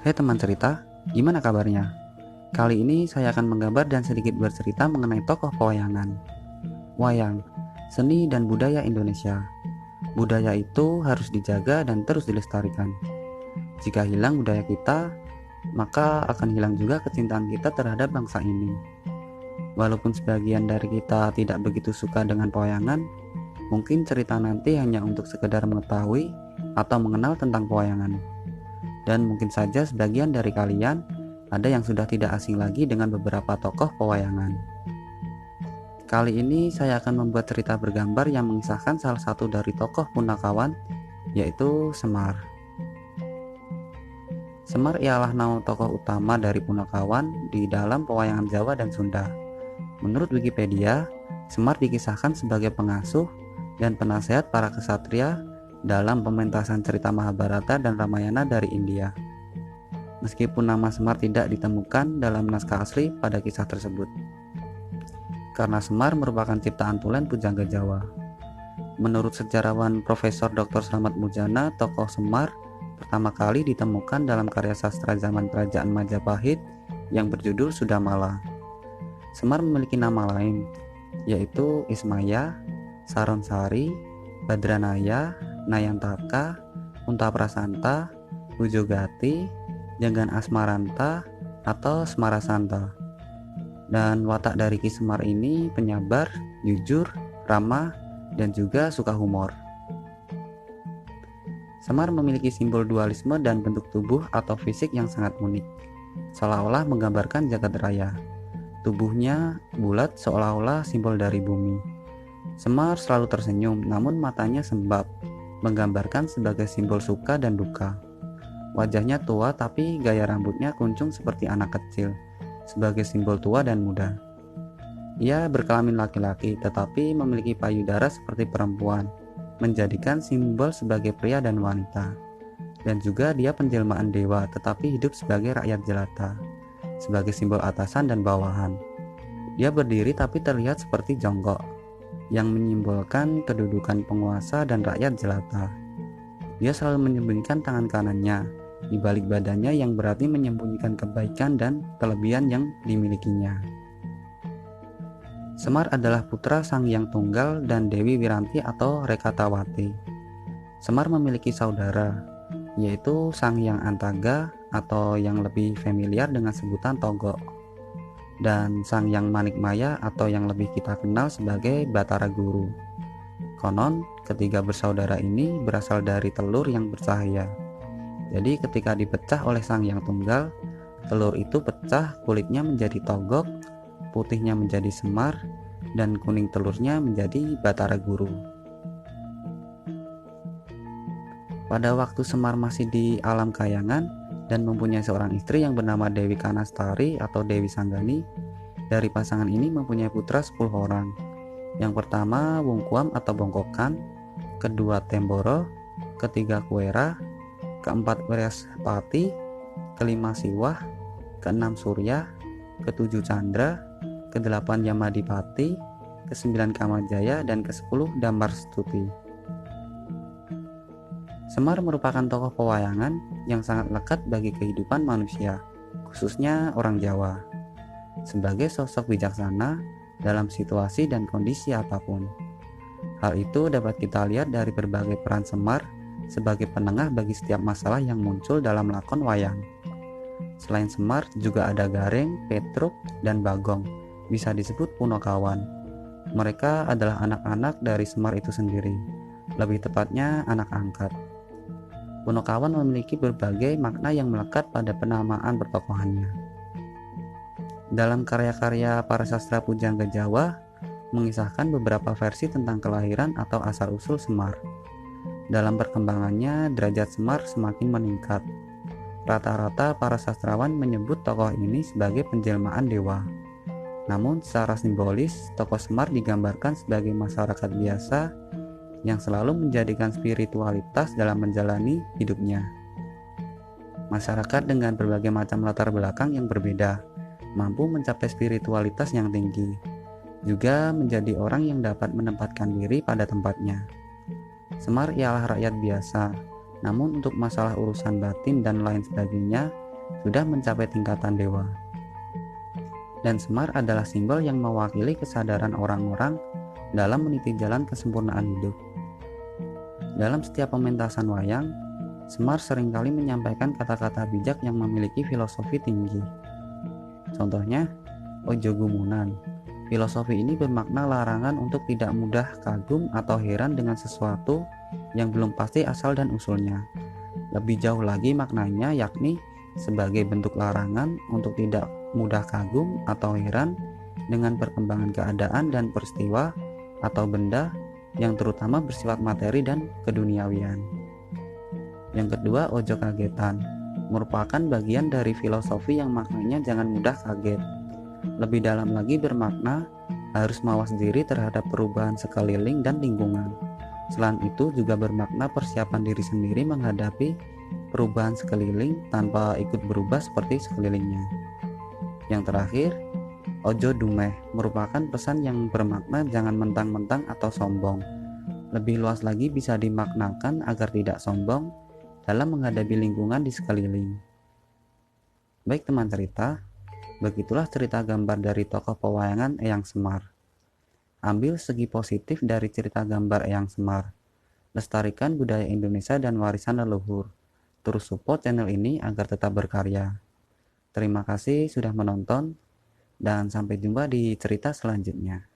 Hai teman cerita, gimana kabarnya? Kali ini saya akan menggambar dan sedikit bercerita mengenai tokoh pewayangan. Wayang, seni dan budaya Indonesia. Budaya itu harus dijaga dan terus dilestarikan. Jika hilang budaya kita, maka akan hilang juga kecintaan kita terhadap bangsa ini. Walaupun sebagian dari kita tidak begitu suka dengan pewayangan, mungkin cerita nanti hanya untuk sekedar mengetahui atau mengenal tentang pewayangan. Dan mungkin saja sebagian dari kalian ada yang sudah tidak asing lagi dengan beberapa tokoh pewayangan. Kali ini saya akan membuat cerita bergambar yang mengisahkan salah satu dari tokoh Punakawan, yaitu Semar. Semar ialah nama tokoh utama dari Punakawan di dalam pewayangan Jawa dan Sunda. Menurut Wikipedia, Semar dikisahkan sebagai pengasuh dan penasehat para kesatria dalam pementasan cerita Mahabharata dan Ramayana dari India. Meskipun nama Semar tidak ditemukan dalam naskah asli pada kisah tersebut, karena Semar merupakan ciptaan tulen pujangga Jawa. Menurut sejarawan Profesor Dr. Slamet Mujana, tokoh Semar pertama kali ditemukan dalam karya sastra zaman Kerajaan Majapahit yang berjudul Sudamala. Semar memiliki nama lain, yaitu Ismaya, Saronsari, Badranaya, Nayantaka, Unta Prasanta, Bujogati, Janggan Asmaranta, atau Semarasanta. Dan watak dari Ki Semar ini penyabar, jujur, ramah, dan juga suka humor. Semar memiliki simbol dualisme dan bentuk tubuh atau fisik yang sangat unik, seolah-olah menggambarkan jagat raya. Tubuhnya bulat seolah-olah simbol dari bumi. Semar selalu tersenyum, namun matanya sembab, menggambarkan sebagai simbol suka dan duka. Wajahnya tua tapi gaya rambutnya kuncung seperti anak kecil, sebagai simbol tua dan muda. Ia berkelamin laki-laki tetapi memiliki payudara seperti perempuan, menjadikan simbol sebagai pria dan wanita. Dan juga dia penjelmaan dewa tetapi hidup sebagai rakyat jelata, sebagai simbol atasan dan bawahan. Dia berdiri tapi terlihat seperti jonggok, yang menyimbolkan kedudukan penguasa dan rakyat jelata. Dia selalu menyembunyikan tangan kanannya di balik badannya yang berarti menyembunyikan kebaikan dan kelebihan yang dimilikinya. Semar adalah putra Sang Hyang Tunggal dan Dewi Wiranti atau Rekatawati. Semar memiliki saudara, yaitu Sang Hyang Antaga atau yang lebih familiar dengan sebutan Togok, dan Sang Hyang Manikmaya atau yang lebih kita kenal sebagai Batara Guru. Konon, ketiga bersaudara ini berasal dari telur yang bercahaya. Jadi ketika dipecah oleh Sang Hyang Tunggal, telur itu pecah, kulitnya menjadi Togok, putihnya menjadi Semar, dan kuning telurnya menjadi Batara Guru. Pada waktu Semar masih di alam kayangan dan mempunyai seorang istri yang bernama Dewi Kanastari atau Dewi Sanggani, dari pasangan ini mempunyai putra 10 orang. Yang pertama Wungkuam atau Bongkokan, kedua Temboro, ketiga Kuera, keempat Wiraspati, kelima Siwah, keenam Surya, ketujuh Candra, kedelapan Yamadipati, kesembilan Kamajaya, dan kesepuluh Dambarstuti. Semar merupakan tokoh pewayangan yang sangat lekat bagi kehidupan manusia, khususnya orang Jawa, sebagai sosok bijaksana dalam situasi dan kondisi apapun. Hal itu dapat kita lihat dari berbagai peran Semar sebagai penengah bagi setiap masalah yang muncul dalam lakon wayang. Selain Semar, juga ada Gareng, Petruk, dan Bagong, bisa disebut Punakawan. Mereka adalah anak-anak dari Semar itu sendiri, lebih tepatnya anak angkat. Punakawan memiliki berbagai makna yang melekat pada penamaan pertokohannya. Dalam karya-karya para sastra pujangga Jawa mengisahkan beberapa versi tentang kelahiran atau asal-usul Semar. Dalam perkembangannya, derajat Semar semakin meningkat. Rata-rata para sastrawan menyebut tokoh ini sebagai penjelmaan dewa. Namun secara simbolis, tokoh Semar digambarkan sebagai masyarakat biasa yang selalu menjadikan spiritualitas dalam menjalani hidupnya. Masyarakat dengan berbagai macam latar belakang yang berbeda, mampu mencapai spiritualitas yang tinggi, juga menjadi orang yang dapat menempatkan diri pada tempatnya. Semar ialah rakyat biasa, namun untuk masalah urusan batin dan lain sebagainya, sudah mencapai tingkatan dewa. Dan Semar adalah simbol yang mewakili kesadaran orang-orang dalam meniti jalan kesempurnaan hidup. Dalam setiap pementasan wayang, Semar seringkali menyampaikan kata-kata bijak yang memiliki filosofi tinggi. Contohnya, Ojo Gumunan. Filosofi ini bermakna larangan untuk tidak mudah kagum atau heran dengan sesuatu yang belum pasti asal dan usulnya. Lebih jauh lagi maknanya yakni sebagai bentuk larangan untuk tidak mudah kagum atau heran dengan perkembangan keadaan dan peristiwa atau benda yang terutama bersifat materi dan keduniawian. Yang kedua, Ojo Kagetan merupakan bagian dari filosofi yang maknanya jangan mudah kaget. Lebih dalam lagi bermakna harus mawas diri terhadap perubahan sekeliling dan lingkungan. Selain itu juga bermakna persiapan diri sendiri menghadapi perubahan sekeliling tanpa ikut berubah seperti sekelilingnya. Yang terakhir, Ojo Dumeh merupakan pesan yang bermakna jangan mentang-mentang atau sombong. Lebih luas lagi bisa dimaknakan agar tidak sombong dalam menghadapi lingkungan di sekeliling. Baik teman cerita, begitulah cerita gambar dari tokoh pewayangan Eyang Semar. Ambil segi positif dari cerita gambar Eyang Semar. Lestarikan budaya Indonesia dan warisan leluhur. Terus support channel ini agar tetap berkarya. Terima kasih sudah menonton dan sampai jumpa di cerita selanjutnya.